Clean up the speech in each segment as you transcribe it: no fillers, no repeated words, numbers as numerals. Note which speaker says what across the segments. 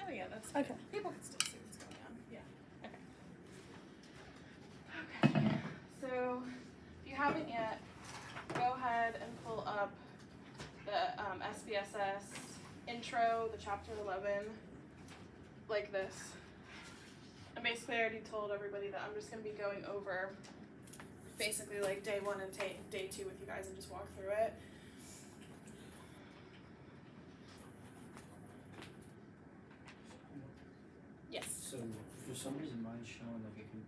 Speaker 1: Oh yeah, that's
Speaker 2: Okay.
Speaker 1: good. People can still see what's going on. Yeah. Okay. Okay. So if you haven't yet, go ahead and pull up the SPSS intro, the chapter 11, like this. And basically I already told everybody that I'm just going to be going over basically like day 1 and day 2 with you guys and just walk through it. Yes.
Speaker 3: So for some reason mine's showing like it can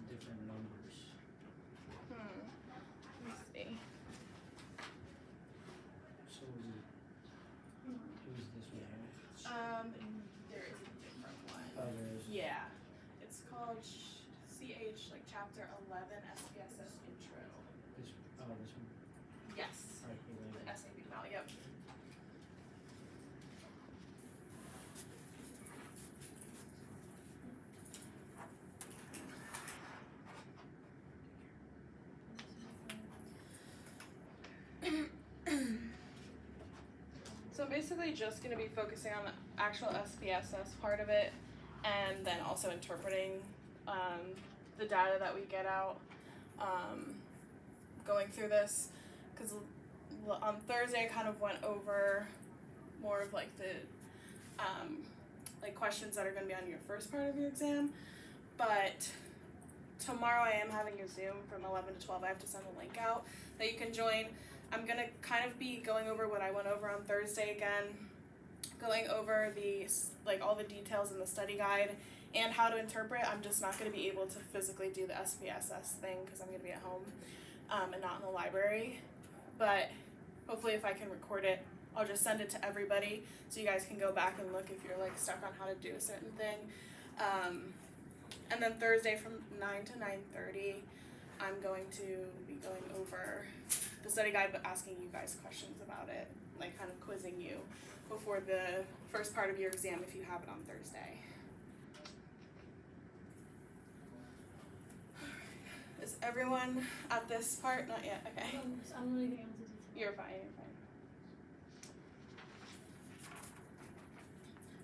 Speaker 3: different numbers.
Speaker 1: Let me see.
Speaker 3: So is it was this one, right?
Speaker 1: There is a different one.
Speaker 3: Oh, there is.
Speaker 1: Yeah. It's called CH like chapter 11 SPSS intro.
Speaker 3: This one.
Speaker 1: Yes.
Speaker 3: Alright,
Speaker 1: The SAB file, yep. So I'm basically just going to be focusing on the actual SPSS part of it and then also interpreting the data that we get out going through this, because on Thursday I kind of went over more of like the like questions that are going to be on your first part of your exam, but tomorrow I am having a Zoom from 11 to 12. I have to send a link out that you can join. I'm going to kind of be going over what I went over on Thursday again, going over the like all the details in the study guide and how to interpret. I'm just not going to be able to physically do the SPSS thing because I'm going to be at home and not in the library, but hopefully if I can record it, I'll just send it to everybody so you guys can go back and look if you're like stuck on how to do a certain thing. And then Thursday from 9 to 9:30, I'm going to be going over the study guide but asking you guys questions about it, like kind of quizzing you before the first part of your exam if you have it on Thursday. Is everyone at this part? Not yet, okay.
Speaker 2: I'm really getting into detail.
Speaker 1: You're fine, you're fine.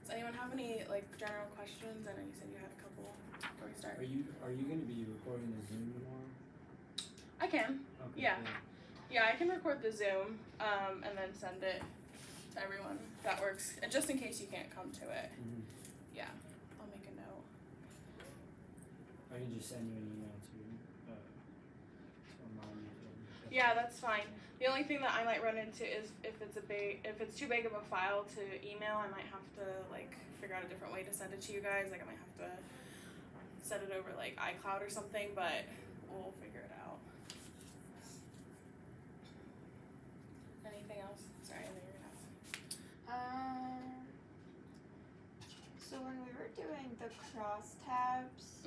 Speaker 1: Does anyone have any like general questions? I know you said you had a couple before we start.
Speaker 3: Are you gonna be recording the Zoom tomorrow?
Speaker 1: I can.
Speaker 3: Okay,
Speaker 1: Yeah.
Speaker 3: cool.
Speaker 1: Yeah, I can record the Zoom and then send it to everyone. That works. And just in case you can't come to it.
Speaker 3: Mm-hmm.
Speaker 1: Yeah, I'll make a note.
Speaker 3: I can just send you an email to remind you to.
Speaker 1: Yeah, that's fine. The only thing that I might run into is if it's too big of a file to email, I might have to like figure out a different way to send it to you guys. Like I might have to send it over like iCloud or something, but we'll figure it out. Anything else? Sorry, I know you're gonna ask.
Speaker 4: So when we were doing the crosstabs,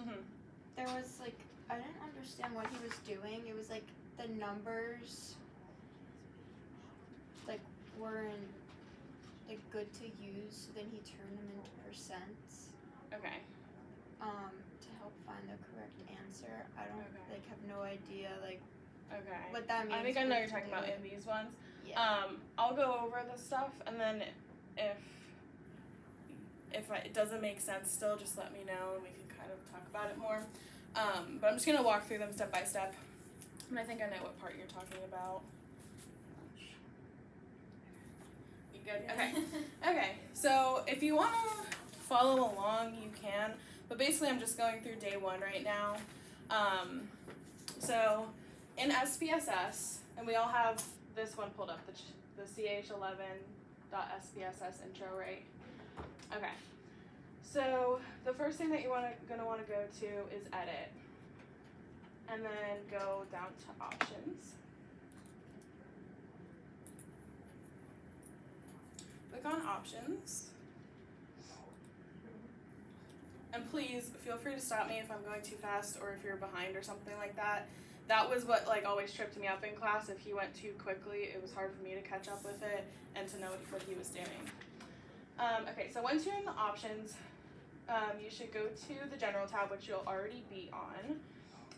Speaker 4: there was like, I didn't understand what he was doing. It was like the numbers like weren't like good to use, so then he turned them into percents.
Speaker 1: Okay.
Speaker 4: To help find the correct answer. I don't like have no idea like
Speaker 1: Okay.
Speaker 4: what that means.
Speaker 1: I think I know
Speaker 4: what
Speaker 1: you're
Speaker 4: to
Speaker 1: talking about
Speaker 4: do.
Speaker 1: in these ones.
Speaker 4: Yeah.
Speaker 1: I'll go over the stuff, and then if it doesn't make sense still, just let me know and we can kind of talk about it more. But I'm just gonna walk through them step by step, and I think I know what part you're talking about. You good? Okay. Okay. So if you want to follow along, you can. But basically, I'm just going through day 1 right now. So in SPSS, and we all have this one pulled up, the ch11.spss intro, right? Okay. So the first thing that you're gonna want to go to is edit, and then go down to options. Click on options. And please feel free to stop me if I'm going too fast or if you're behind or something like that. That was what like always tripped me up in class. If he went too quickly, it was hard for me to catch up with it and to know what he was doing. Okay, so once you're in the options, you should go to the general tab, which you'll already be on,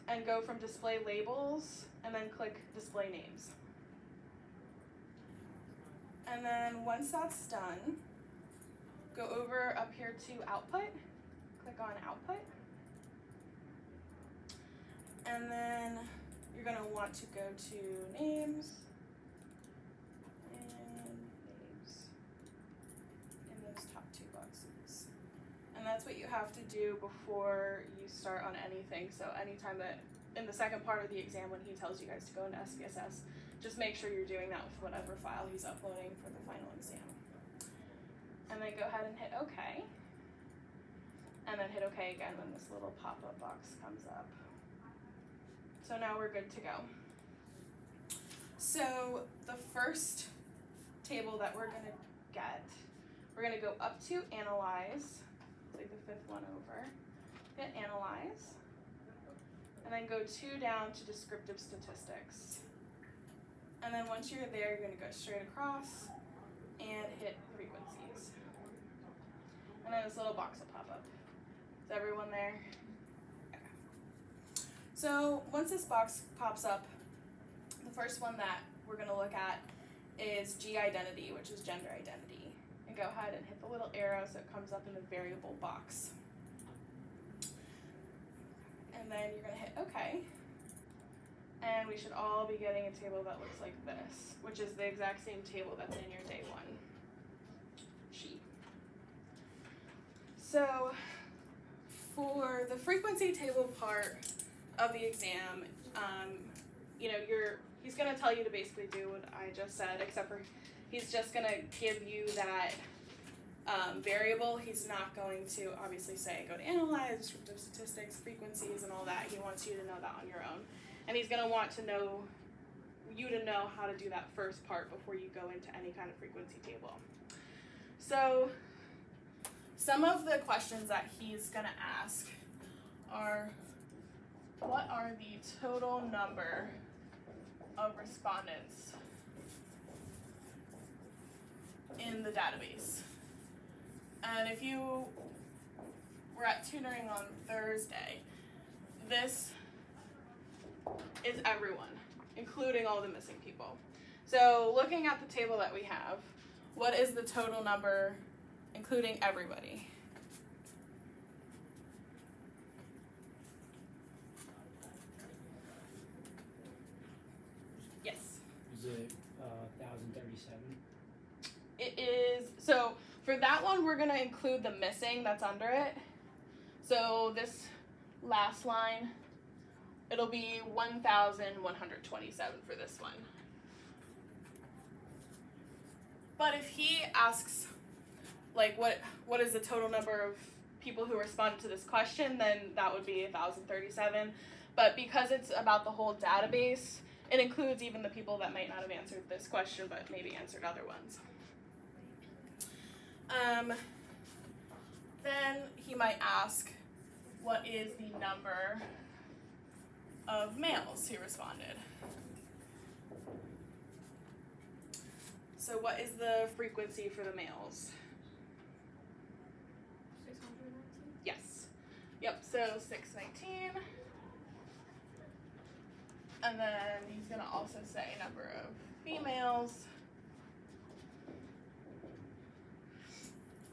Speaker 1: and go from display labels and then click display names. And then once that's done, go over up here to output, click on output, and then you're going to want to go to names, and names in those top two boxes. And that's what you have to do before you start on anything. So anytime that, in the second part of the exam when he tells you guys to go into SPSS, just make sure you're doing that with whatever file he's uploading for the final exam. And then go ahead and hit OK. And then hit OK again when this little pop-up box comes up. So now we're good to go. So the first table that we're going to get, we're going to go up to Analyze, like the fifth one over, hit Analyze, and then go 2 down to Descriptive Statistics. And then once you're there, you're going to go straight across and hit Frequencies. And then this little box will pop up. Is everyone there? Okay. So once this box pops up, the first one that we're going to look at is G identity, which is gender identity. And go ahead and hit the little arrow so it comes up in the variable box. And then you're going to hit OK. And we should all be getting a table that looks like this, which is the exact same table that's in your day 1 sheet. So for the frequency table part of the exam, you know, he's going to tell you to basically do what I just said, except for he's just going to give you that variable. He's not going to obviously say go to Analyze, Descriptive Statistics, Frequencies, and all that. He wants you to know that on your own. And he's going to want to know you to know how to do that first part before you go into any kind of frequency table. So some of the questions that he's going to ask are, what are the total number of respondents in the database? And if you were at tutoring on Thursday, this is everyone, including all the missing people. So looking at the table that we have, what is the total number, including everybody? Yes.
Speaker 3: Is it 1,037?
Speaker 1: It is, so for that one, we're going to include the missing that's under it. So this last line, it'll be 1,127 for this one. But if he asks, like, what is the total number of people who responded to this question, then that would be 1,037. But because it's about the whole database, it includes even the people that might not have answered this question, but maybe answered other ones. Then he might ask, what is the number of males who responded? So what is the frequency for the males?
Speaker 4: 619?
Speaker 1: Yes. Yep, so 619. And then he's going to also say number of females.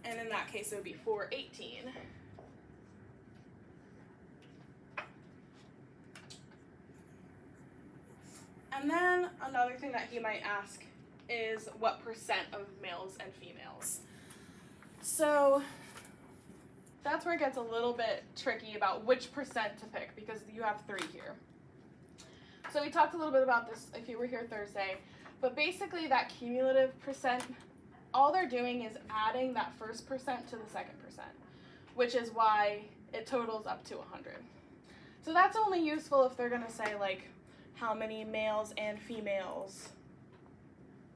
Speaker 1: And in that case, it would be 418. And then another thing that he might ask is what percent of males and females. So that's where it gets a little bit tricky about which percent to pick, because you have 3 here. So we talked a little bit about this if you were here Thursday, but basically that cumulative percent, all they're doing is adding that first percent to the second percent, which is why it totals up to 100. So that's only useful if they're going to say, like, how many males and females,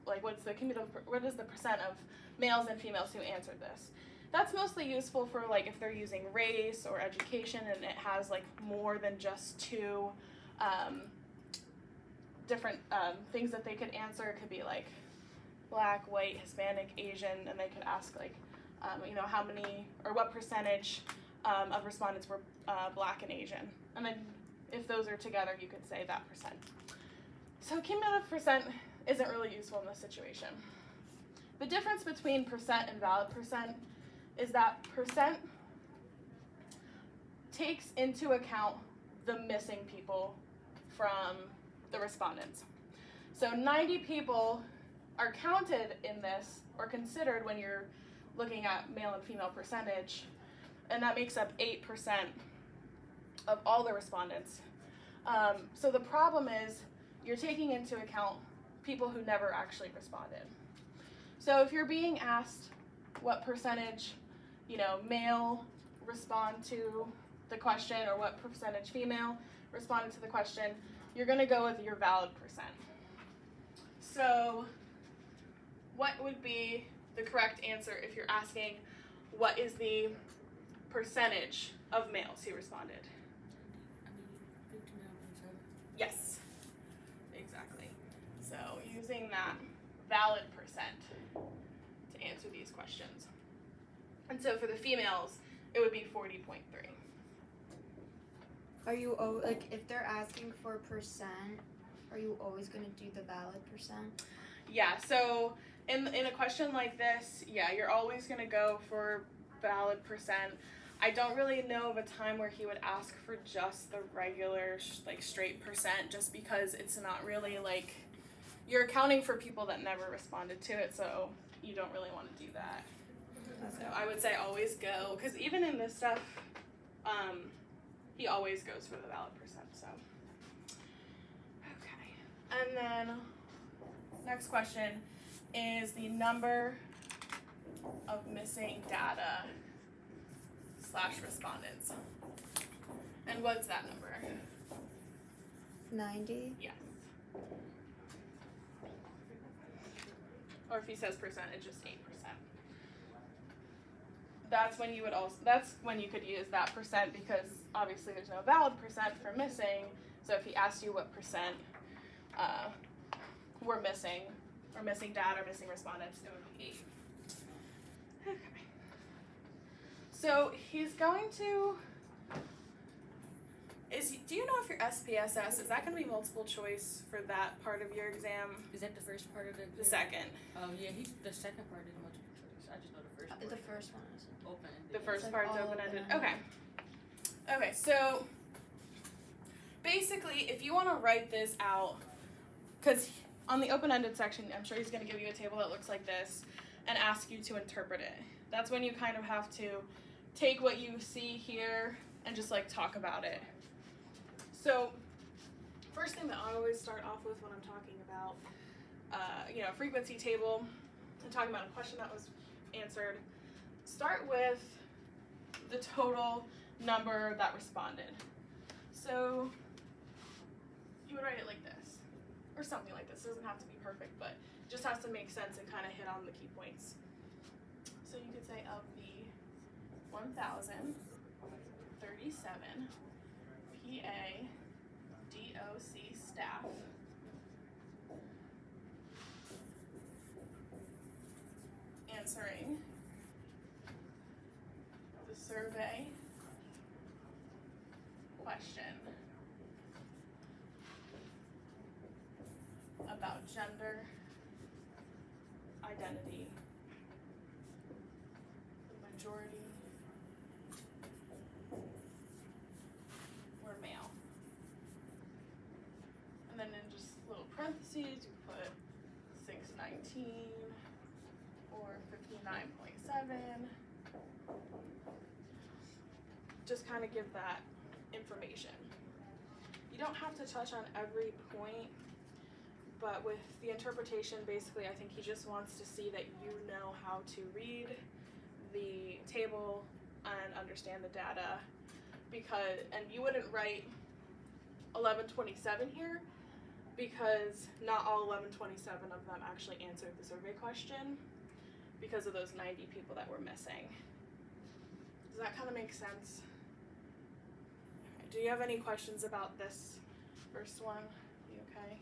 Speaker 1: like what is the percent of males and females who answered this. That's mostly useful for, like, if they're using race or education and it has, like, more than just 2 different things that they could answer. It could be, like, Black, white, Hispanic, Asian, and they could ask, like, you know, how many or what percentage of respondents were Black and Asian. And then if those are together, you could say that percent. So cumulative percent isn't really useful in this situation. The difference between percent and valid percent is that percent takes into account the missing people from the respondents. So 90 people are counted in this or considered when you're looking at male and female percentage, and that makes up 8% of all the respondents. So the problem is you're taking into account people who never actually responded. So if you're being asked what percentage, male respond to the question or what percentage female responded to the question, you're going to go with your valid percent. So what would be the correct answer if you're asking what is the percentage of males who responded?
Speaker 2: 59.7.
Speaker 1: Yes, exactly. So using that valid percent to answer these questions. And so for the females, it would be 40.3.
Speaker 4: Are you if they're asking for percent, are you always going to do the valid percent?
Speaker 1: Yeah, so in a question like this, yeah, you're always going to go for valid percent. I don't really know of a time where he would ask for just the regular, straight percent, just because it's not really, you're accounting for people that never responded to it, so you don't really want to do that. So I would say always go, because even in this stuff, he always goes for the valid percent, so. Okay, and then next question is the number of missing data / respondents. And what's that number?
Speaker 4: 90?
Speaker 1: Yes. Or if he says percent, it's just 8%. That's when you could use that percent, because obviously there's no valid percent for missing. So if he asked you what percent were missing, or missing data, or missing respondents, it would be 8. Okay. So he's going to, do you know if your SPSS, is that going to be multiple choice for that part of your exam?
Speaker 2: Is that the first part of the exam?
Speaker 1: The second.
Speaker 2: Oh, yeah, the second part is multiple choice. I just know the first part.
Speaker 4: The first one is
Speaker 2: Open-ended.
Speaker 1: The first
Speaker 4: like
Speaker 1: part's
Speaker 4: all
Speaker 1: open-ended.
Speaker 4: open-ended.
Speaker 1: Okay, so basically, if you want to write this out, because on the open-ended section, I'm sure he's going to give you a table that looks like this and ask you to interpret it. That's when you kind of have to take what you see here and just talk about it. So first thing that I always start off with when I'm talking about, a frequency table and talking about a question that was answered, start with the total number that responded. So you would write it like this, or something like this. It doesn't have to be perfect, but it just has to make sense and kind of hit on the key points. So you could say of the 1,037 PA DOC staff, answering the survey question about gender identity, the majority were male. And then in just little parentheses, you put 619 or 59.7. Just kind of give that information. You don't have to touch on every point, but with the interpretation, basically, I think he just wants to see that you know how to read the table and understand the data, and you wouldn't write 1127 here, because not all 1127 of them actually answered the survey question because of those 90 people that were missing. Does that kind of make sense? Okay. Do you have any questions about this first one? You okay?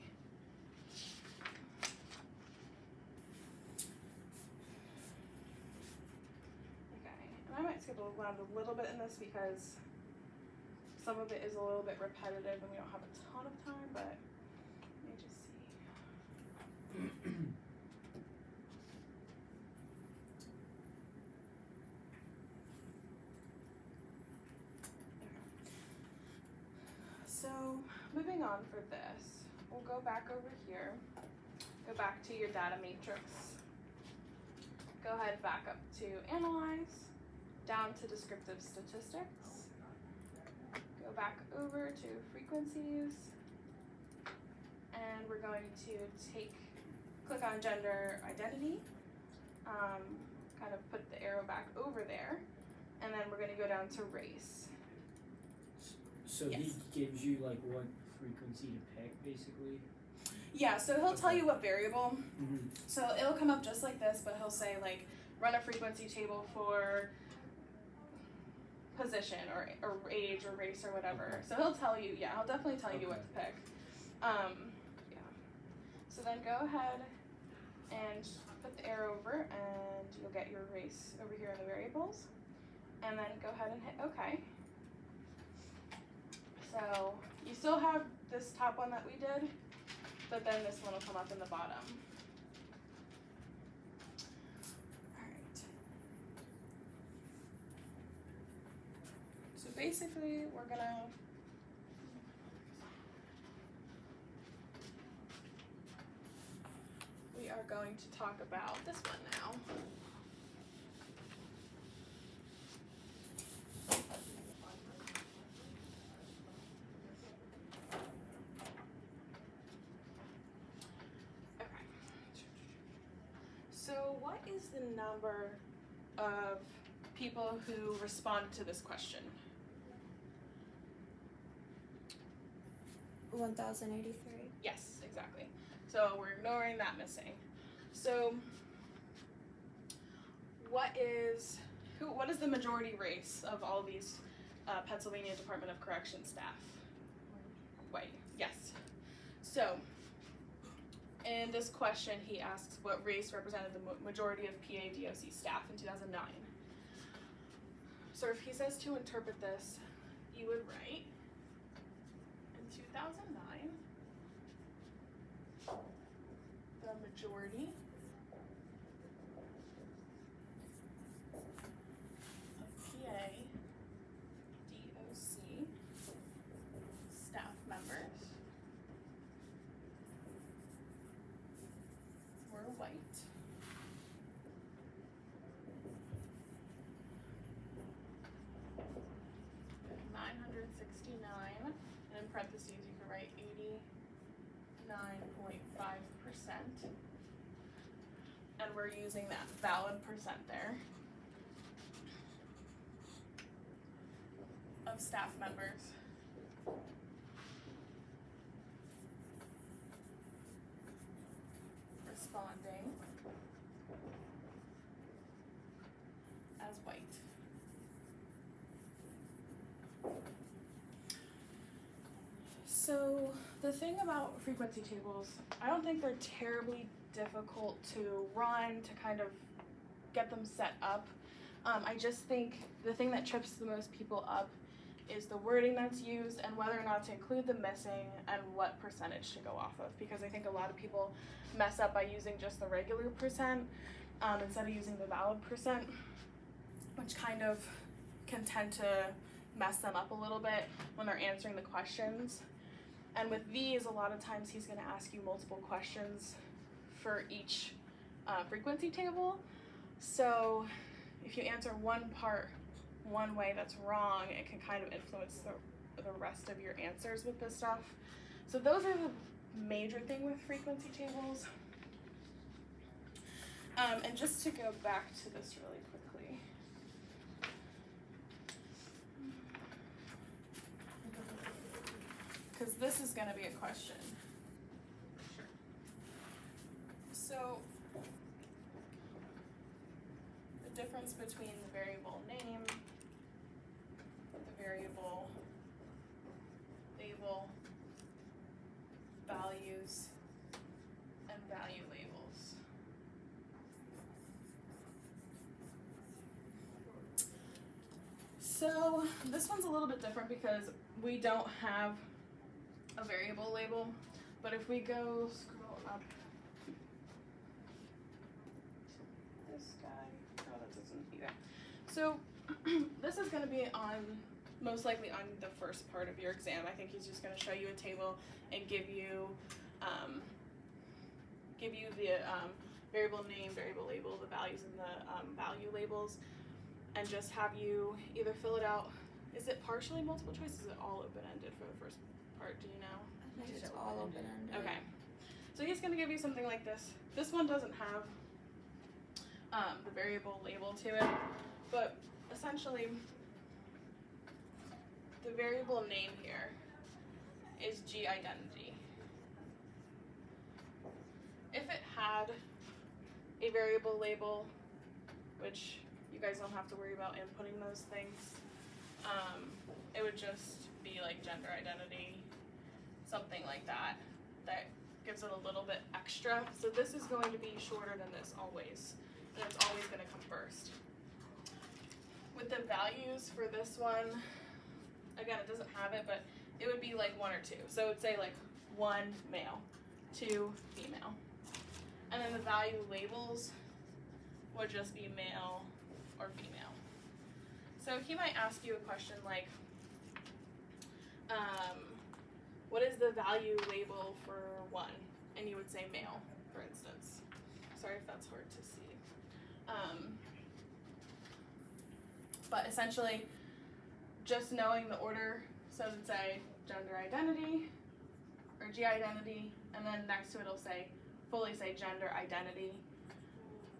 Speaker 1: Okay, and I might skip around a little bit in this because some of it is a little bit repetitive and we don't have a ton of time, but let me just see. So moving on for this, we'll go back over here, go back to your data matrix, go ahead back up to analyze, down to descriptive statistics, go back over to frequencies, and we're going to click on gender identity, kind of put the arrow back over there, and then we're going to go down to race.
Speaker 3: So
Speaker 1: Yes.
Speaker 3: he gives you like what frequency to pick, basically?
Speaker 1: Yeah, so he'll tell you what variable.
Speaker 3: Mm-hmm.
Speaker 1: So it'll come up just like this, but he'll say like run a frequency table for position or age or race or whatever.
Speaker 3: Okay.
Speaker 1: So he'll tell you, yeah, he'll definitely tell you what
Speaker 3: Okay.
Speaker 1: to pick. Yeah. So then go ahead and put the arrow over and you'll get your race over here in the variables. And then go ahead and hit OK. So you still have this top one that we did, but then this one will come up in the bottom. Alright. So basically we are going to talk about this one now. So what is the number of people who responded to this question?
Speaker 4: 1,083.
Speaker 1: Yes, exactly. So we're ignoring that missing. So what is the majority race of all these Pennsylvania Department of Corrections staff? White, yes. So in this question, he asks what race represented the majority of PADOC staff in 2009. So if he says to interpret this, you would write, in 2009, the majority of PADOC staff members were white. $969, and in parentheses you can write 89.5%. And we're using that valid percent there of staff members. Responding as white. So the thing about frequency tables, I don't think they're terribly difficult to run, to kind of get them set up. I just think the thing that trips the most people up is the wording that's used and whether or not to include the missing and what percentage to go off of, because I think a lot of people mess up by using just the regular percent instead of using the valid percent, which kind of can tend to mess them up a little bit when they're answering the questions. And with these, a lot of times he's going to ask you multiple questions for each frequency table. So if you answer one part one way that's wrong, it can kind of influence the rest of your answers with this stuff. So those are the major thing with frequency tables. And just to go back to this really quickly. Because this is going to be a question. Sure. So the difference between the variable name, the variable label, values, and value labels. So this one's a little bit different because we don't have a variable label, but if we go scroll up this guy, oh that doesn't either. So this is going to be on most likely on the first part of your exam. I think he's just going to show you a table and give you the variable name, variable label, the values, and the value labels, and just have you either fill it out. Is it partially multiple choice? Is it all open-ended for the first part? Do you know?
Speaker 4: I think it's all open-ended.
Speaker 1: Okay. So he's going to give you something like this. This one doesn't have the variable label to it, but essentially the variable name here is G identity. If it had a variable label, which you guys don't have to worry about inputting those things, it would just be like gender identity, something like that, that gives it a little bit extra. So this is going to be shorter than this always, and it's always going to come first. With the values for this one, again, it doesn't have it, but it would be like 1 or 2. So it would say like 1 male, 2 female. And then the value labels would just be male or female. So he might ask you a question like, what is the value label for 1? And you would say male, for instance. Sorry if that's hard to see. But essentially, just knowing the order, so it'd say gender identity, or G identity, and then next to it it'll say, fully say gender identity.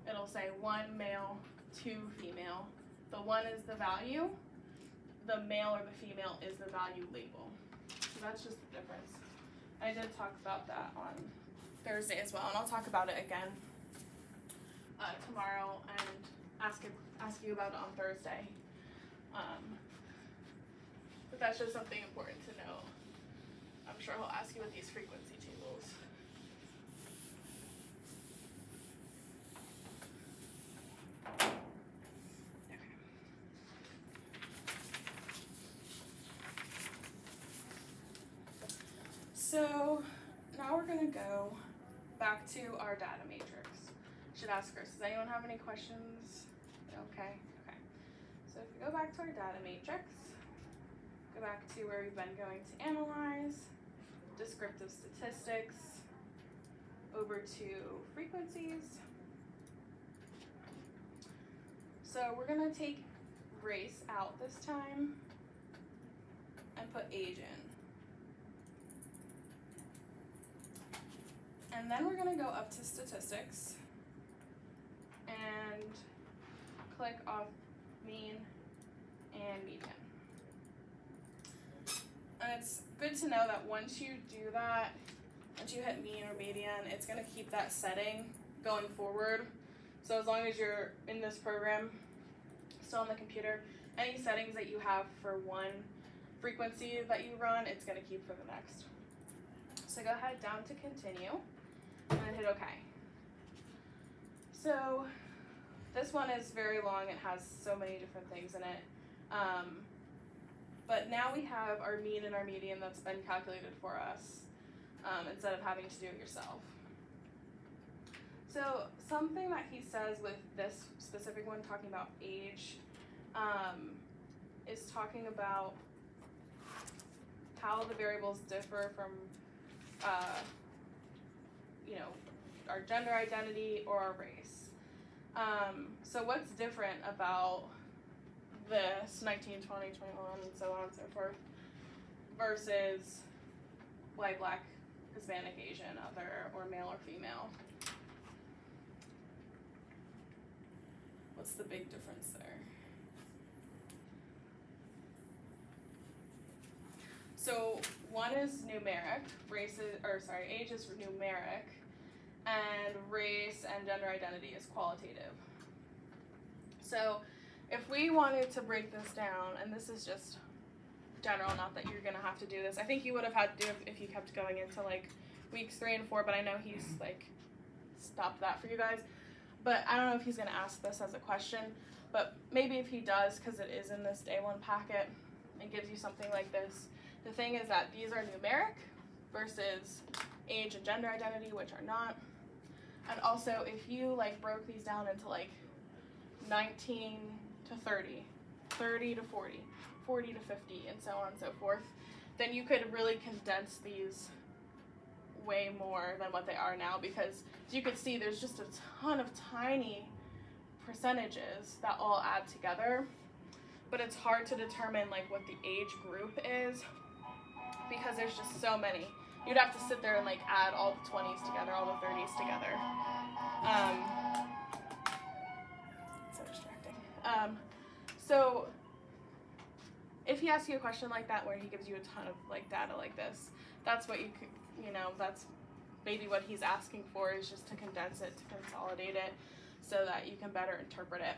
Speaker 1: It'll say 1 male, 2 female. The 1 is the value, the male or the female is the value label. So that's just the difference. I did talk about that on Thursday as well, and I'll talk about it again tomorrow and ask you about it on Thursday. But that's just something important to know. I'm sure he'll ask you with these frequency tables. Okay. So now we're going to go back to our data matrix. Should ask first, does anyone have any questions? Okay. So if we go back to our data matrix, go back to where we've been going to analyze, descriptive statistics, over to frequencies. So we're going to take race out this time and put age in. And then we're going to go up to statistics and click off mean and median. And it's good to know that once you do that, once you hit mean or median, it's going to keep that setting going forward. So as long as you're in this program, still on the computer, any settings that you have for one frequency that you run, it's going to keep for the next. So go ahead down to continue and hit OK. So this one is very long. It has so many different things in it. But now we have our mean and our median that's been calculated for us instead of having to do it yourself. So something that he says with this specific one, talking about age, is talking about how the variables differ from our gender identity or our race. So what's different about this 19, 20, 21, and so on and so forth versus white, black, Hispanic, Asian, other, or male or female? What's the big difference there? So one is numeric, age is numeric, and race and gender identity is qualitative. So if we wanted to break this down, and this is just general, not that you're gonna have to do this. I think you would have had to do it if you kept going into like weeks 3 and 4, but I know he's like stopped that for you guys. But I don't know if he's gonna ask this as a question, but maybe if he does, because it is in this day 1 packet, and gives you something like this. The thing is that these are numeric versus age and gender identity, which are not. And also, if you like broke these down into like 19 to 30, 30 to 40, 40 to 50, and so on and so forth, then you could really condense these way more than what they are now, because as you can see, there's just a ton of tiny percentages that all add together, but it's hard to determine like what the age group is because there's just so many. You'd have to sit there and like add all the 20s together, all the 30s together. So distracting. So if he asks you a question like that where he gives you a ton of like data like this, that's what you could, you know, that's maybe what he's asking for, is just to condense it, to consolidate it, so that you can better interpret it.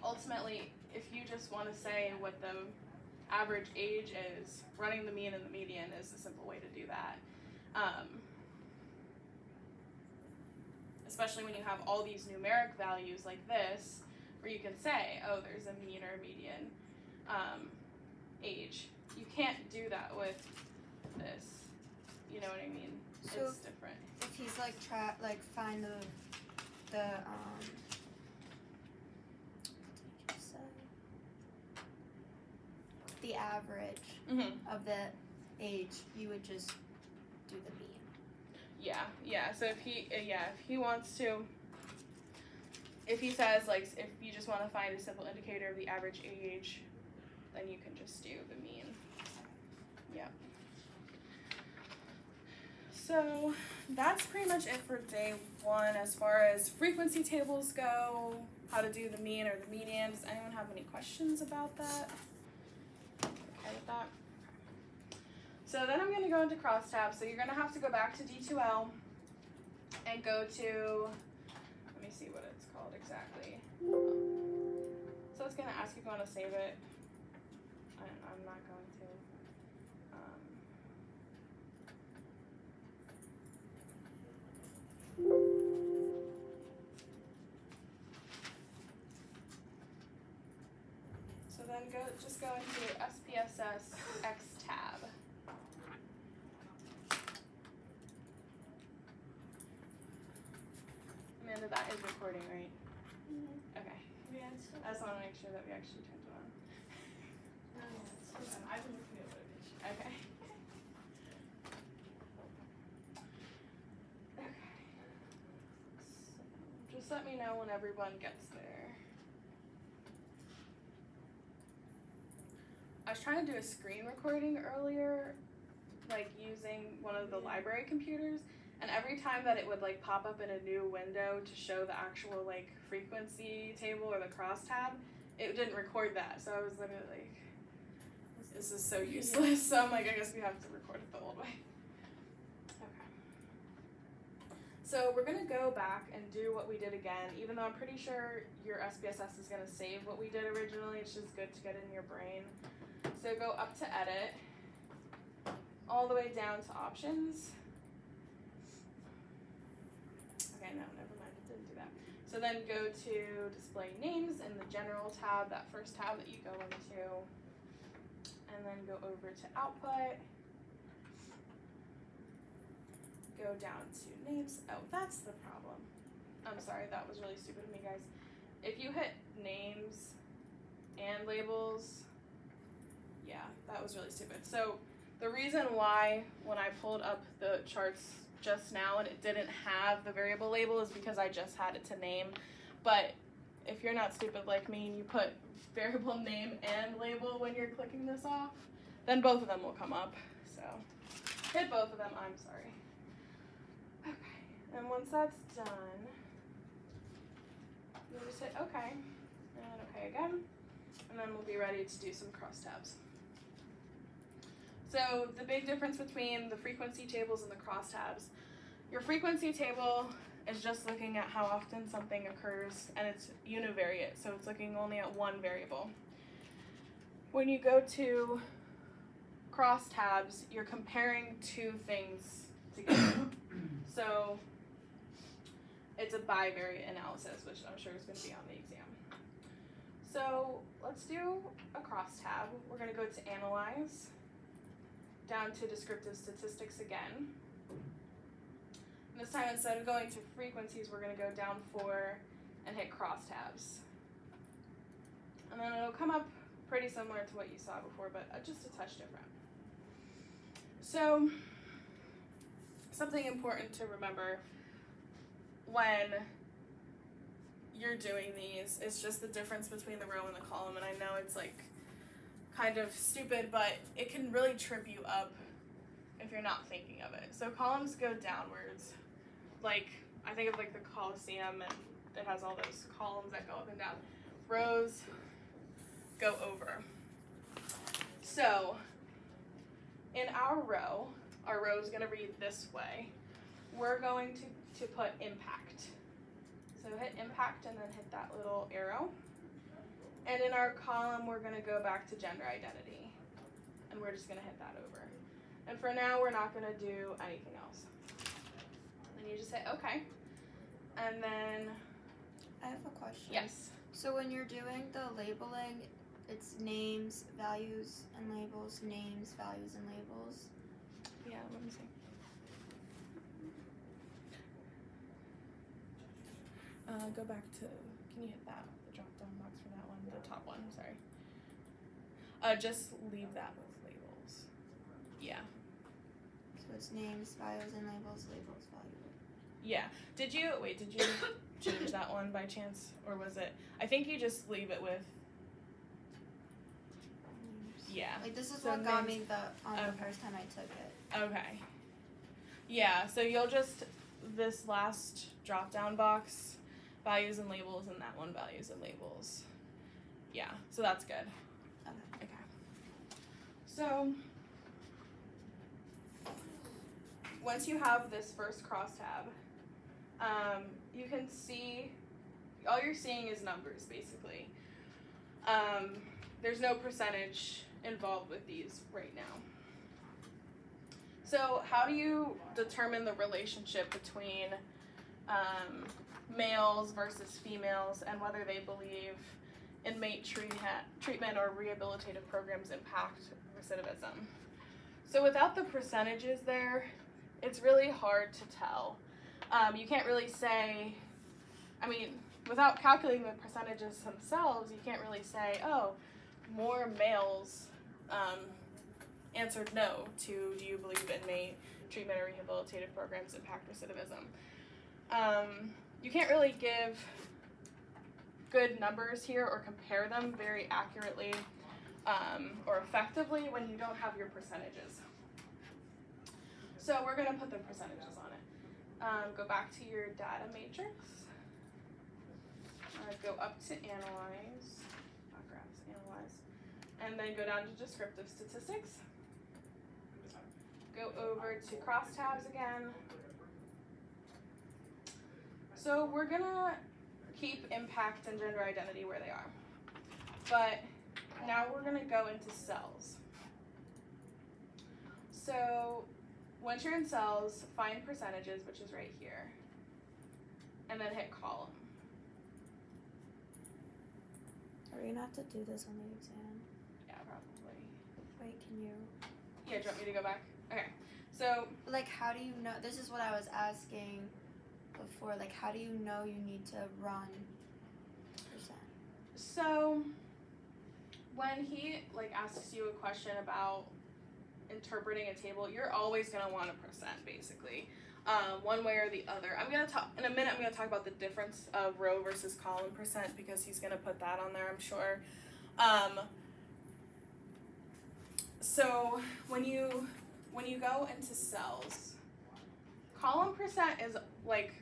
Speaker 1: Ultimately, if you just want to say what the average age is, running the mean and the median is a simple way to do that. Especially when you have all these numeric values like this, where you can say, oh, there's a mean or a median age. You can't do that with this. You know what I mean?
Speaker 4: So
Speaker 1: it's different.
Speaker 4: If he's like find the average of the age, you would just do the mean.
Speaker 1: Yeah. So if he wants to, if he says like, if you just want to find a simple indicator of the average age, then you can just do the mean. Yep. So that's pretty much it for day one as far as frequency tables go, how to do the mean or the median. Does anyone have any questions about that? Okay with that? So then I'm going to go into crosstabs. So you're going to have to go back to D2L and go to, let me see what it's called exactly. So it's going to ask if you want to save it. I'm not going to. So then just go into SPSS X tab. Amanda, that is recording, right? Mm-hmm. Okay.
Speaker 2: Yeah,
Speaker 1: I just want to make sure that we actually turned it on.
Speaker 2: I've been looking at footage.
Speaker 1: Okay. Okay. So just let me know when everyone gets there. I was trying to do a screen recording earlier, like using one of the library computers, and every time that it would like pop up in a new window to show the actual like frequency table or the crosstab, it didn't record that. So I was literally like, this is so useless. So I'm like, I guess we have to record it the old way. Okay. So we're gonna go back and do what we did again, even though I'm pretty sure your SPSS is gonna save what we did originally. It's just good to get it in your brain. So go up to edit, all the way down to options. Okay, no, never mind, it didn't do that. So then go to display names in the general tab, that first tab that you go into, and then go over to output. Go down to names. Oh, that's the problem. I'm sorry, that was really stupid of me, guys. If you hit names and labels, yeah, that was really stupid. So the reason why when I pulled up the charts just now and it didn't have the variable label is because I just had it to name. But if you're not stupid like me and you put variable name and label when you're clicking this off, then both of them will come up. So hit both of them, I'm sorry. Okay, and once that's done, you'll just hit okay, and okay again, and then we'll be ready to do some crosstabs. So the big difference between the frequency tables and the crosstabs, your frequency table is just looking at how often something occurs, and it's univariate, so it's looking only at one variable. When you go to crosstabs, you're comparing two things together. So it's a bivariate analysis, which I'm sure is going to be on the exam. So let's do a crosstab. We're going to go to Analyze, down to Descriptive Statistics again. This time, instead of going to frequencies, we're going to go down 4 and hit crosstabs. And then it'll come up pretty similar to what you saw before, but just a touch different. So, something important to remember when you're doing these is just the difference between the row and the column. And I know it's like kind of stupid, but it can really trip you up if you're not thinking of it. So columns go downwards, like I think of like the Colosseum, and it has all those columns that go up and down. Rows go over. So in our row is going to read this way. We're going to put impact. So hit impact and then hit that little arrow. And in our column, we're going to go back to gender identity. And we're just going to hit that over. And for now, we're not going to do anything else. Then you just hit OK. And then...
Speaker 4: I have a question.
Speaker 1: Yes.
Speaker 4: So when you're doing the labeling, it's names, values, and labels, names, values, and labels.
Speaker 1: Yeah, let me see. Go back to, can you hit that, the drop down box for that one, the top one, sorry. Just leave that with labels. Yeah.
Speaker 4: So it's names, values, and labels, labels, values.
Speaker 1: Yeah. Did you change that one by chance? Or was it, I think you just leave it with, yeah.
Speaker 4: Like this is
Speaker 1: So
Speaker 4: what got
Speaker 1: names-
Speaker 4: me the
Speaker 1: okay.
Speaker 4: first time I took it.
Speaker 1: Okay. Yeah, so you'll just, this last drop down box, values and labels, and that one, values and labels. Yeah, so that's good.
Speaker 4: Okay.
Speaker 1: Okay. So, once you have this first crosstab, you can see, all you're seeing is numbers, basically. There's no percentage involved with these right now. So how do you determine the relationship between males versus females and whether they believe inmate treatment or rehabilitative programs impact recidivism? So without the percentages there, it's really hard to tell. You can't really say, I mean, without calculating the percentages themselves, you can't really say, oh, more males answered no to do you believe inmate treatment or rehabilitative programs impact recidivism. You can't really give good numbers here or compare them very accurately or effectively when you don't have your percentages. So we're going to put the percentages on it. Go back to your data matrix. Go up to analyze, not graphs, analyze, and then go down to descriptive statistics. Go over to crosstabs again. So we're gonna keep impact and gender identity where they are. But now we're gonna go into cells. So once you're in cells, find percentages, which is right here, and then hit column.
Speaker 4: Are you gonna have to do this on the exam?
Speaker 1: Yeah, probably.
Speaker 4: Wait, can you?
Speaker 1: Yeah, do you want me to go back? Okay, so
Speaker 4: Like, how do you know? This is what I was asking before. Like, how do you know you need to run percent?
Speaker 1: So when he like asks you a question about interpreting a table, you're always gonna want a percent, basically, one way or the other. I'm gonna talk in a minute. I'm gonna talk about the difference of row versus column percent because he's gonna put that on there, I'm sure. So when you go into cells, column percent is like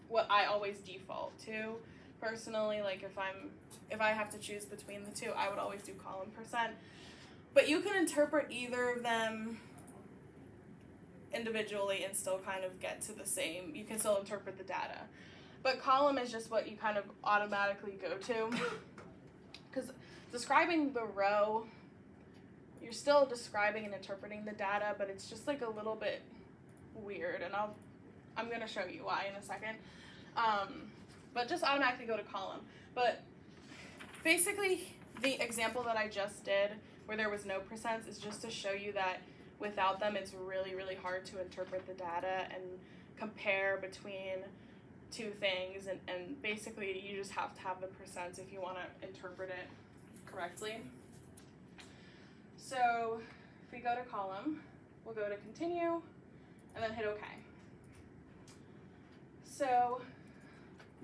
Speaker 1: what I always default to personally. Like if I have to choose between the two, I would always do column percent. But you can interpret either of them individually and still kind of get to the same. You can still interpret the data. But column is just what you kind of automatically go to. Because describing the row, you're still describing and interpreting the data, but it's just like a little bit weird. And I'm going to show you why in a second. But just automatically go to column. But basically, the example that I just did, where there was no percents, is just to show you that without them, it's really, really hard to interpret the data and compare between two things, and basically you just have to have the percents if you want to interpret it correctly. So if we go to column, we'll go to continue and then hit OK. So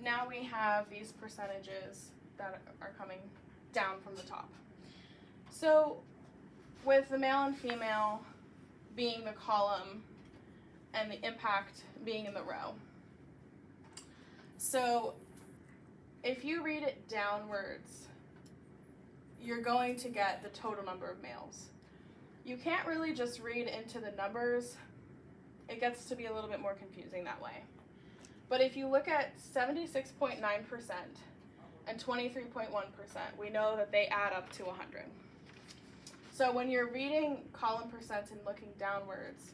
Speaker 1: now we have these percentages that are coming down from the top. So with the male and female being the column and the impact being in the row. So if you read it downwards, you're going to get the total number of males. You can't really just read into the numbers. It gets to be a little bit more confusing that way. But if you look at 76.9% and 23.1%, we know that they add up to 100. So when you're reading column percents and looking downwards,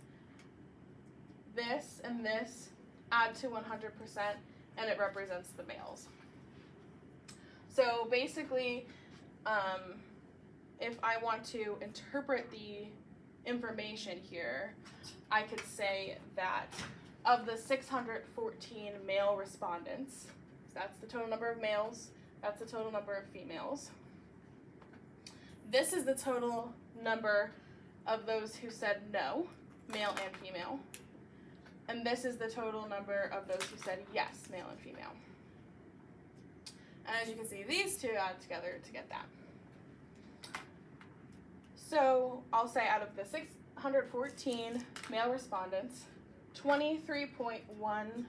Speaker 1: this and this add to 100%, and it represents the males. So basically, if I want to interpret the information here, I could say that of the 614 male respondents, that's the total number of males, that's the total number of females. This is the total number of those who said no, male and female. And this is the total number of those who said yes, male and female. And as you can see, these two add together to get that. So I'll say out of the 614 male respondents, 23.1%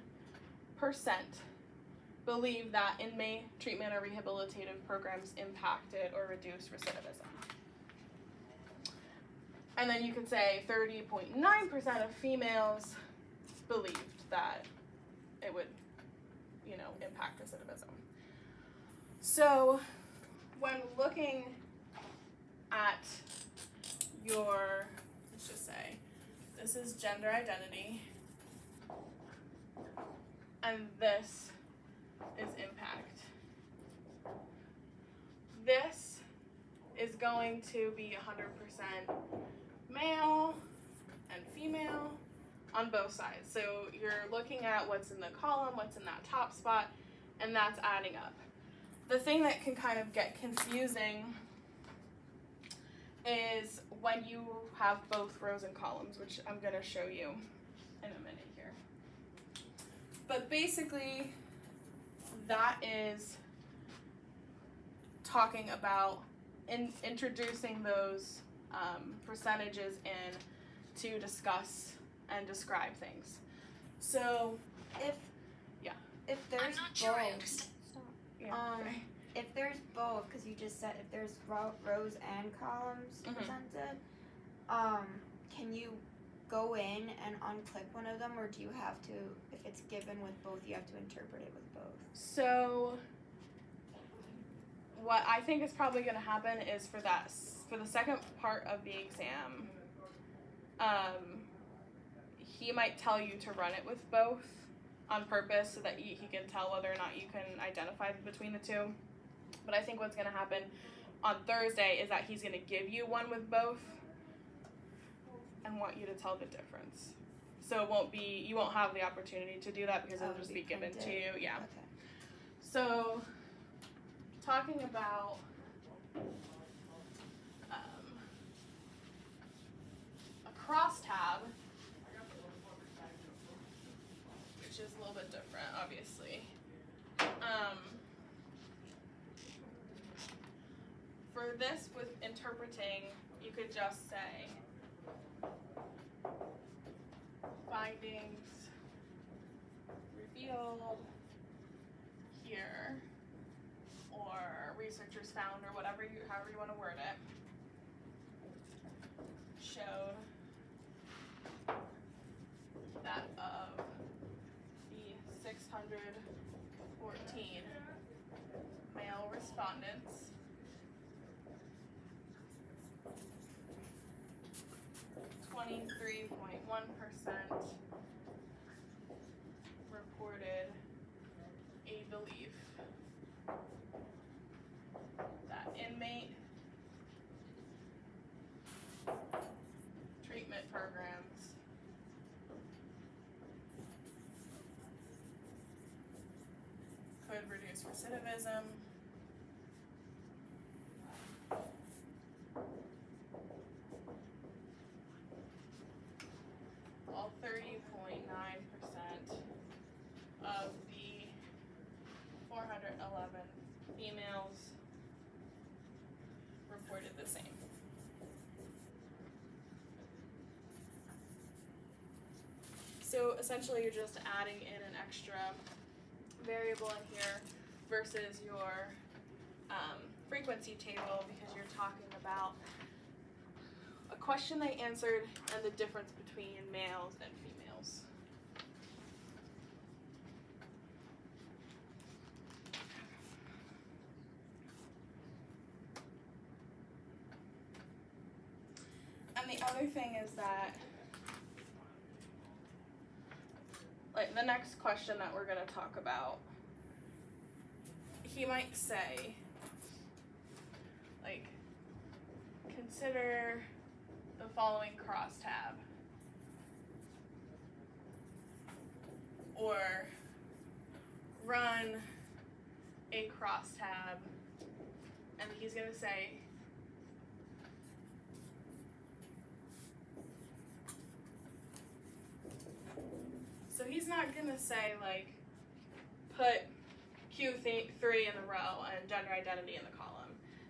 Speaker 1: believe that inmate treatment or rehabilitative programs impacted or reduced recidivism. And then you could say 30.9% of females believed that it would, impact recidivism. So when looking at your, let's just say, this is gender identity, and this is impact. This is going to be 100% male and female on both sides. So you're looking at what's in the column, what's in that top spot, and that's adding up. The thing that can kind of get confusing is when you have both rows and columns, which I'm going to show you in a minute here. But basically, that is talking about introducing those percentages in to discuss and describe things. So
Speaker 4: if there's both,
Speaker 1: okay.
Speaker 4: if there's both, because you just said if there's rows and columns presented, can you go in and unclick one of them, or do you have to, if it's given with both, you have to interpret it with both?
Speaker 1: So what I think is probably going to happen is for the second part of the exam, he might tell you to run it with both on purpose so that he can tell whether or not you can identify between the two. But I think what's going to happen on Thursday is that he's going to give you one with both and want you to tell the difference. So you won't have the opportunity to do that because it'll just be given to you. Yeah.
Speaker 4: Okay.
Speaker 1: So talking about a crosstab, which is a little bit different, obviously. For this, with interpreting, you could just say findings revealed here, or researchers found, or however you want to word it, showed that of the 614 male respondents, 23.1% reported a belief that inmate treatment programs could reduce recidivism. Well, 30.9% of the 411 females reported the same. So essentially you're just adding in an extra variable in here versus your frequency table because you're talking about a question they answered and the difference between males and females. And the other thing is that, like, the next question that we're going to talk about, he might say, like, consider the following crosstab. Or run a crosstab. And he's going to say, so he's not going to say, like, put Q3 in the row and gender identity in the column.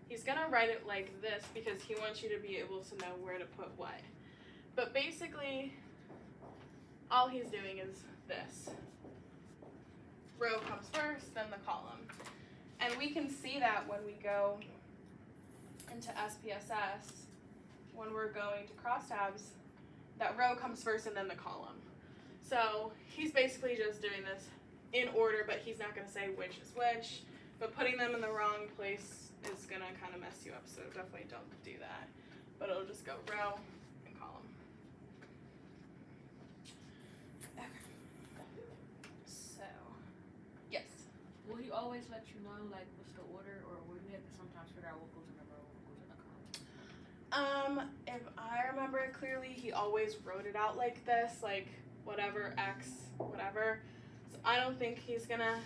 Speaker 1: He's going to write it like this because he wants you to be able to know where to put what. But basically, all he's doing is this. Row comes first, then the column. And we can see that when we go into SPSS, when we're going to crosstabs, that row comes first and then the column. So he's basically just doing this in order, but he's not going to say which is which. But putting them in the wrong place is going to kind of mess you up, so definitely don't do that. But it'll just go row and column. Okay. So, yes?
Speaker 2: Will he always let you know, like, what's the order, or will you have to sometimes figure out what goes in the row and what goes in the column?
Speaker 1: If I remember it clearly, he always wrote it out like this, like, whatever, X, whatever. So I don't think he's gonna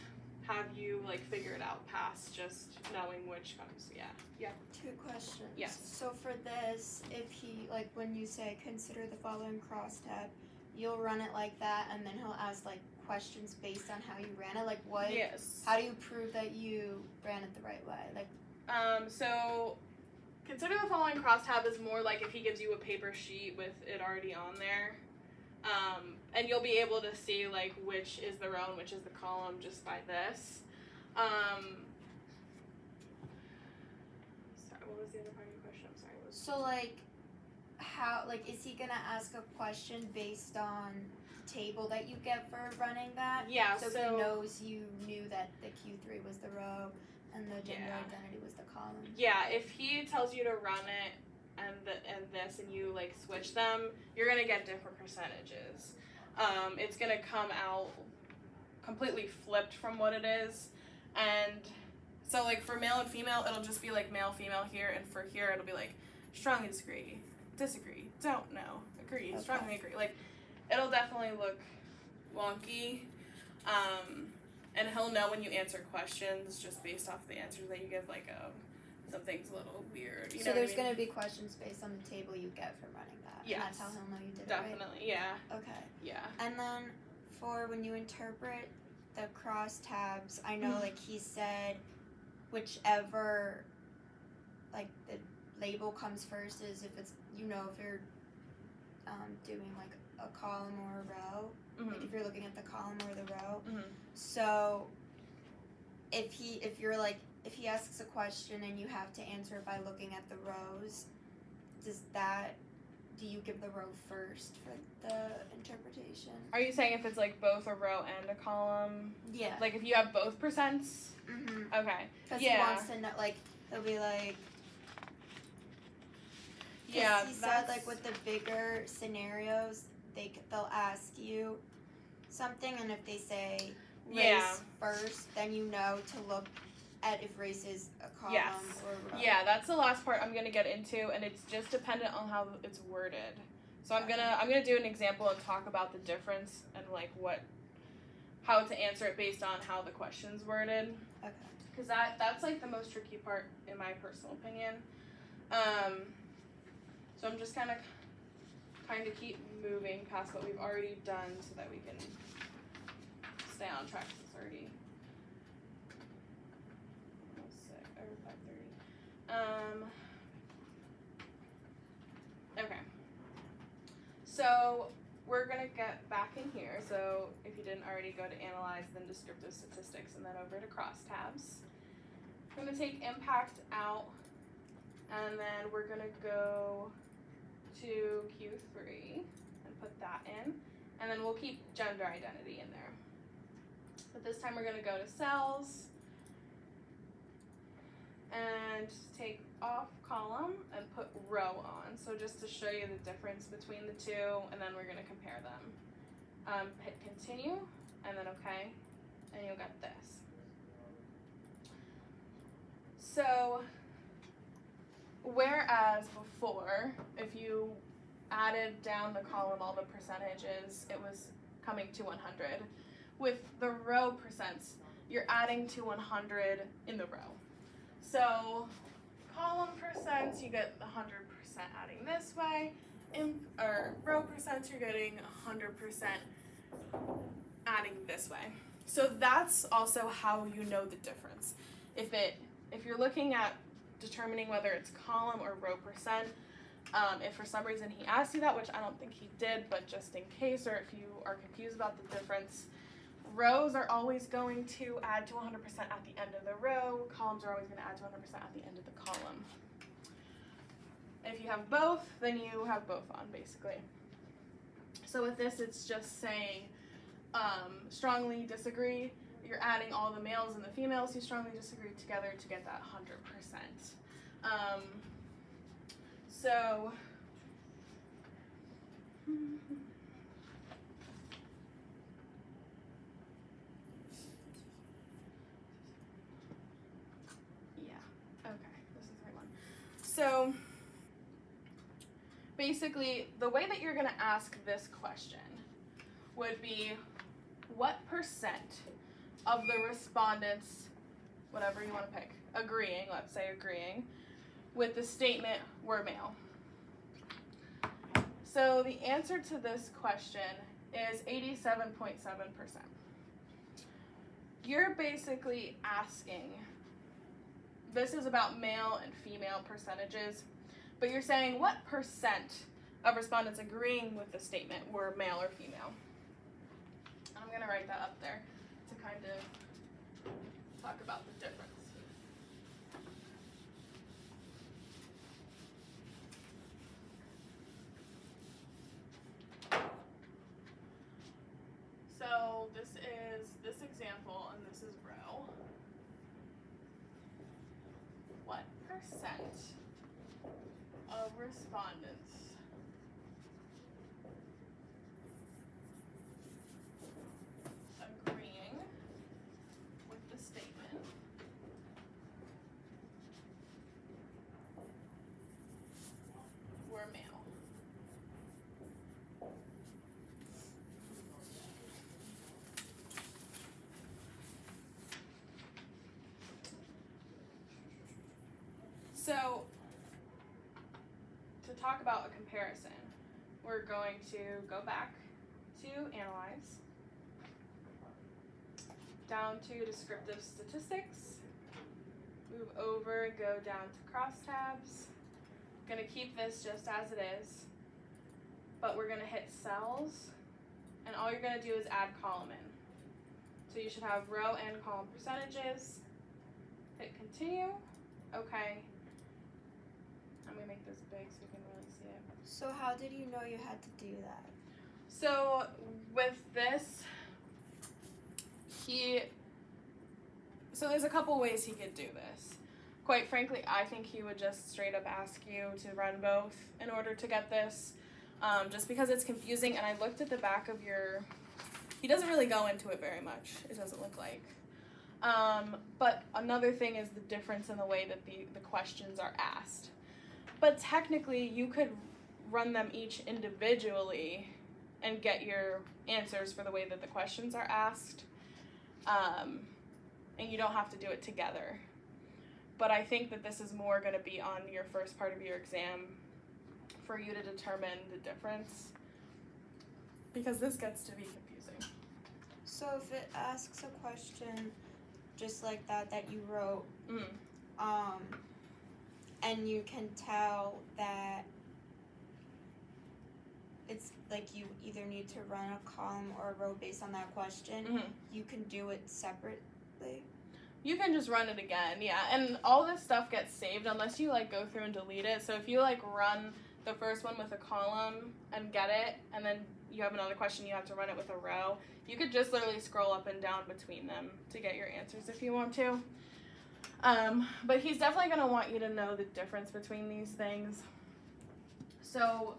Speaker 1: have you, like, figure it out past just knowing which comes, yeah. Yeah.
Speaker 4: 2 questions.
Speaker 1: Yes.
Speaker 4: So for this, if he, like, when you say consider the following crosstab, you'll run it like that, and then he'll ask, like, questions based on how you ran it, like, what?
Speaker 1: Yes.
Speaker 4: How do you prove that you ran it the right way? Like,
Speaker 1: so consider the following crosstab is more like if he gives you a paper sheet with it already on there. And you'll be able to see, like, which is the row and which is the column just by this. Sorry, what was the other part of your question? I'm sorry. What was
Speaker 4: so, like, how, like, is he gonna ask a question based on table that you get for running that?
Speaker 1: Yeah,
Speaker 4: So he knows you knew that the Q3 was the row and the gender
Speaker 1: Yeah.
Speaker 4: identity was the column.
Speaker 1: Yeah, if he tells you to run it and this and you, like, switch them, you're gonna get different percentages. It's gonna come out completely flipped from what it is. And so, like, for male and female, it'll just be like male, female here, and for here it'll be like strongly disagree, don't know, agree,
Speaker 4: Okay.
Speaker 1: strongly agree. Like, it'll definitely look wonky. And he'll know when you answer questions just based off the answers that you give, like, something's a little weird. You know
Speaker 4: So there's
Speaker 1: what I mean?
Speaker 4: gonna be questions based on the table you get from running that.
Speaker 1: Yes.
Speaker 4: And that's how he'll know you did it
Speaker 1: Definitely, yeah,
Speaker 4: right? Okay.
Speaker 1: yeah.
Speaker 4: And then for when you interpret the crosstabs, I know,
Speaker 1: Mhm.
Speaker 4: like, he said whichever, like, the label comes first is if it's, you know, if you're doing, like, a column or a row, like, if you're looking at the column or the row.
Speaker 1: Mhm.
Speaker 4: So if he asks a question and you have to answer it by looking at the rows, do you give the row first for the interpretation?
Speaker 1: Are you saying if it's, like, both a row and a column?
Speaker 4: Yeah.
Speaker 1: Like, if you have both percents?
Speaker 4: Mm-hmm.
Speaker 1: Okay.
Speaker 4: Because
Speaker 1: Yeah.
Speaker 4: he wants to know, like, he'll be like,
Speaker 1: Yeah,
Speaker 4: he said, like, with the bigger scenarios, they'll ask you something, and if they say race
Speaker 1: Yeah.
Speaker 4: first, then you know to look at if race is a column
Speaker 1: Yes.
Speaker 4: or a row.
Speaker 1: Yeah, that's the last part I'm gonna get into, and it's just dependent on how it's worded. So I'm gonna do an example and talk about the difference and, like, how to answer it based on how the question's worded.
Speaker 4: Okay.
Speaker 1: Because that's like the most tricky part in my personal opinion. So I'm just kind of keep moving past what we've already done so that we can stay on track. It's already almost 5:30. Okay. So we're gonna get back in here. So if you didn't already, go to analyze, then descriptive statistics, and then over to crosstabs. I'm gonna take impact out, and then we're gonna go to Q3 and put that in, and then we'll keep gender identity in there. But this time we're gonna go to cells and take off column and put row on. So just to show you the difference between the two, and then we're gonna compare them. Hit continue, and then okay, and you'll get this. So, whereas before, if you added down the column all the percentages, it was coming to 100. With the row percents, you're adding to 100 in the row. So, column percents, you get 100% adding this way, or row percents, you're getting 100% adding this way. So that's also how you know the difference. If you're looking at determining whether it's column or row percent, if for some reason he asked you that, which I don't think he did, but just in case, or if you are confused about the difference, rows are always going to add to 100% at the end of the row. Columns are always going to add to 100% at the end of the column. If you have both, then you have both on, basically. So with this, it's just saying strongly disagree. You're adding all the males and the females who strongly disagree together to get that 100%. So yeah, okay, this is the right one. So basically, the way that you're going to ask this question would be, what percent of the respondents, whatever you want to pick, agreeing, let's say agreeing, with the statement were male? So the answer to this question is 87.7%. You're basically asking, this is about male and female percentages, but you're saying what percent of respondents agreeing with the statement were male or female? And I'm going to write that up there to kind of talk about the difference. So this is this example, and this is row. What percent of respondents agreeing with the statement were male? So, to talk about a comparison, we're going to go back to Analyze, down to Descriptive Statistics, move over and go down to Crosstabs. Going to keep this just as it is, but we're going to hit Cells, and all you're going to do is add column in. So you should have row and column percentages. Hit Continue. Okay. I'm going to make this big so you can really see it.
Speaker 4: So how did you know you had to do that?
Speaker 1: So with this, so there's a couple ways he could do this. Quite frankly, I think he would just straight up ask you to run both in order to get this, just because it's confusing. And I looked at the back of he doesn't really go into it very much, it doesn't look like. But another thing is the difference in the way that the questions are asked. But technically, you could run them each individually and get your answers for the way that the questions are asked. and you don't have to do it together. But I think that this is more going to be on your first part of your exam for you to determine the difference, because this gets to be confusing.
Speaker 4: So if it asks a question just like that you wrote, and you can tell that it's like you either need to run a column or a row based on that question, you can do it separately.
Speaker 1: You can just run it again, yeah. And all this stuff gets saved unless you like go through and delete it. So if you like run the first one with a column and get it, and then you have another question, you have to run it with a row, you could just literally scroll up and down between them to get your answers if you want to. But he's definitely going to want you to know the difference between these things. So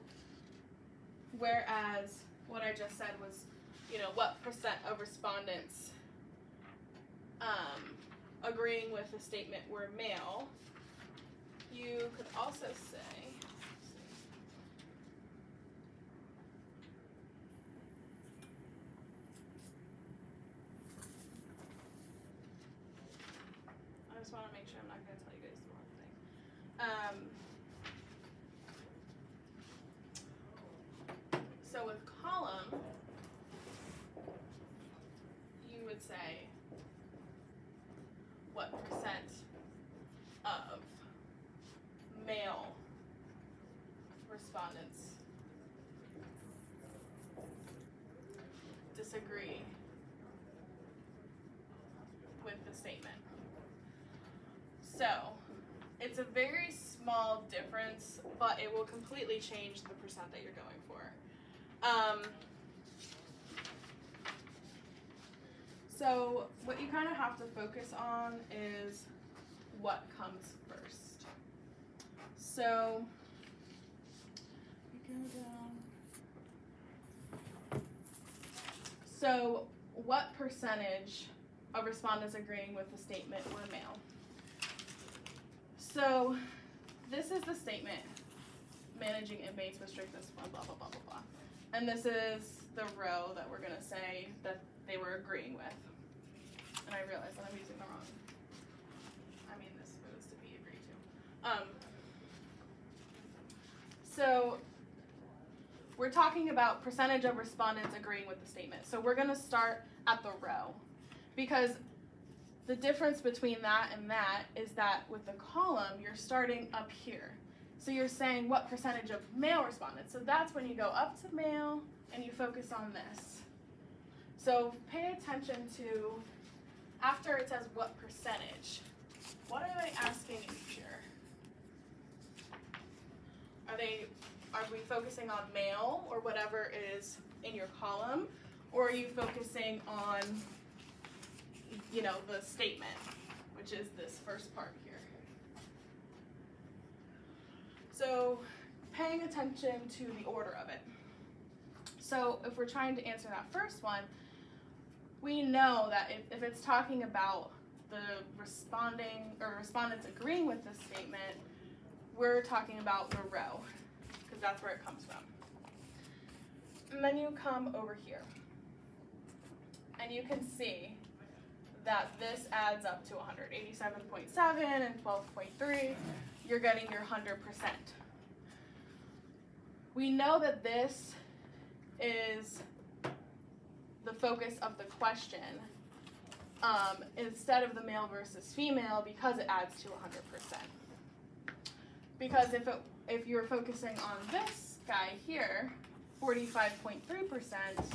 Speaker 1: whereas what I just said was, you know, what percent of respondents agreeing with the statement were male, you could also say, I just want to make sure I'm not going to tell you guys the wrong thing. So with column, you would say what percent of male respondents disagree with the statement. So it's a very small difference, but it will completely change the percent that you're going for. So what you kind of have to focus on is what comes first. So you go down. So what percentage of respondents agreeing with the statement were male? So this is the statement, managing inmates with strict discipline, blah, blah, blah, blah, blah. And this is the row that we're going to say that they were agreeing with. And I realize that I'm using the wrong, this for this to be agreed to. So we're talking about percentage of respondents agreeing with the statement. So we're going to start at the row, because the difference between that and that is that with the column, you're starting up here. So you're saying what percentage of male respondents. So that's when you go up to male and you focus on this. So pay attention to, after it says what percentage, what are they asking in here? Are we focusing on male or whatever is in your column? Or are you focusing on, you know, the statement, which is this first part here? So paying attention to the order of it. So if we're trying to answer that first one, we know that if it's talking about the respondents agreeing with the statement, we're talking about the row, because that's where it comes from. And then you come over here, and you can see that this adds up to 187.7 and 12.3. You're getting your 100%. We know that this is the focus of the question instead of the male versus female, because it adds to 100%. Because if you're focusing on this guy here, 45.3%,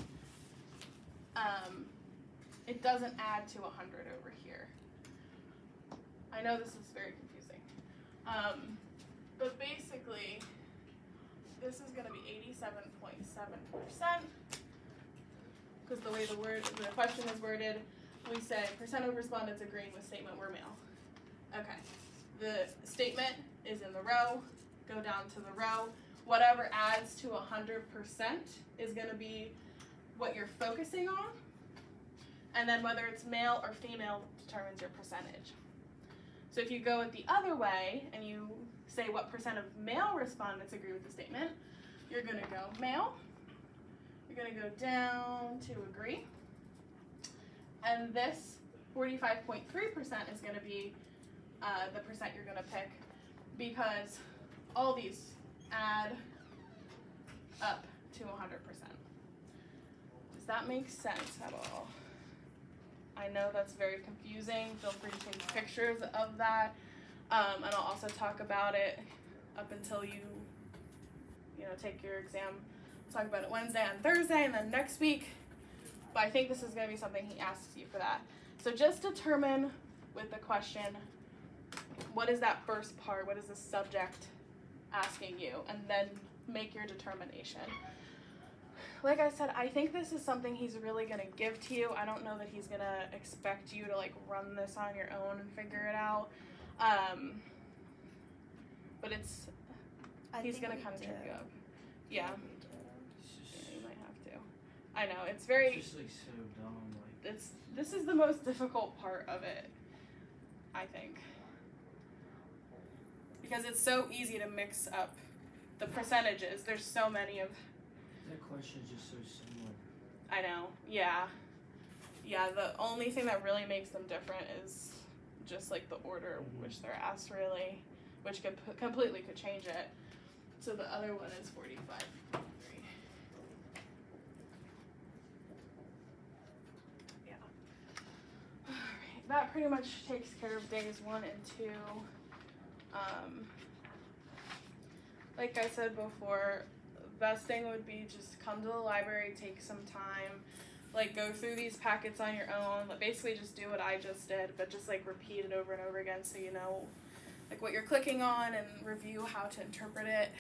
Speaker 1: it doesn't add to 100 over here. I know this is very confusing. But basically, this is going to be 87.7%, because the way the question is worded, we say percent of respondents agreeing with statement were male. Okay, the statement is in the row, go down to the row. Whatever adds to 100% is going to be what you're focusing on, and then whether it's male or female determines your percentage. So if you go it the other way and you say what percent of male respondents agree with the statement, you're going to go male, you're going to go down to agree, And this 45.3% is going to be the percent you're going to pick, because all these add up to 100%. Does that make sense at all? I know that's very confusing. Feel free to take pictures of that, and I'll also talk about it up until you take your exam. We'll talk about it Wednesday and Thursday, and then next week. But I think this is going to be something he asks you for that. So just determine with the question, what is that first part? What is the subject asking you? And then make your determination. Like I said, I think this is something he's really going to give to you. I don't know that he's going to expect you to like run this on your own and figure it out. But he's going to kind of trip you up. Yeah. You might have to. I know, it's very...
Speaker 3: It's just like so dumb. Like,
Speaker 1: this is the most difficult part of it, I think. Because it's so easy to mix up the percentages. There's so many of...
Speaker 3: that question is just so similar.
Speaker 1: I know, yeah. Yeah, the only thing that really makes them different is just like the order in which they're asked, really, which could completely could change it. So the other one is 45.3. Yeah. Alright, that pretty much takes care of days 1 and 2. Like I said before, best thing would be just come to the library, take some time, like go through these packets on your own, but basically just do what I just did, but just like repeat it over and over again so you know like what you're clicking on and review how to interpret it.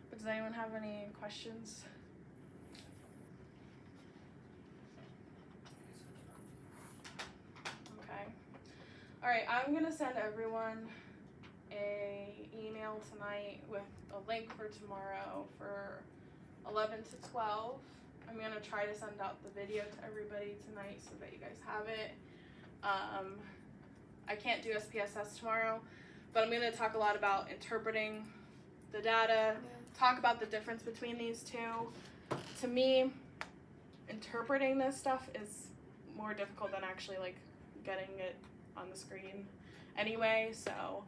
Speaker 1: But does anyone have any questions? Okay. Alright, I'm gonna send everyone a email tonight with a link for tomorrow for 11 to 12. I'm going to try to send out the video to everybody tonight so that you guys have it. I can't do SPSS tomorrow, but I'm going to talk a lot about interpreting the data, talk about the difference between these two. To me, interpreting this stuff is more difficult than actually like getting it on the screen anyway, so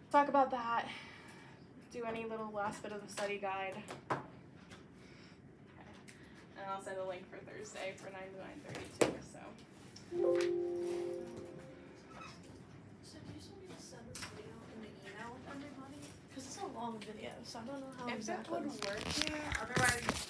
Speaker 1: talk about that, do any little last bit of the study guide. Okay. And I'll send a link for Thursday for 9 to 9:30 too, so.
Speaker 5: So do you just want me to send this video in the email with everybody? Because it's a long video, so I don't know how
Speaker 1: If that
Speaker 5: exactly.
Speaker 1: would work here, otherwise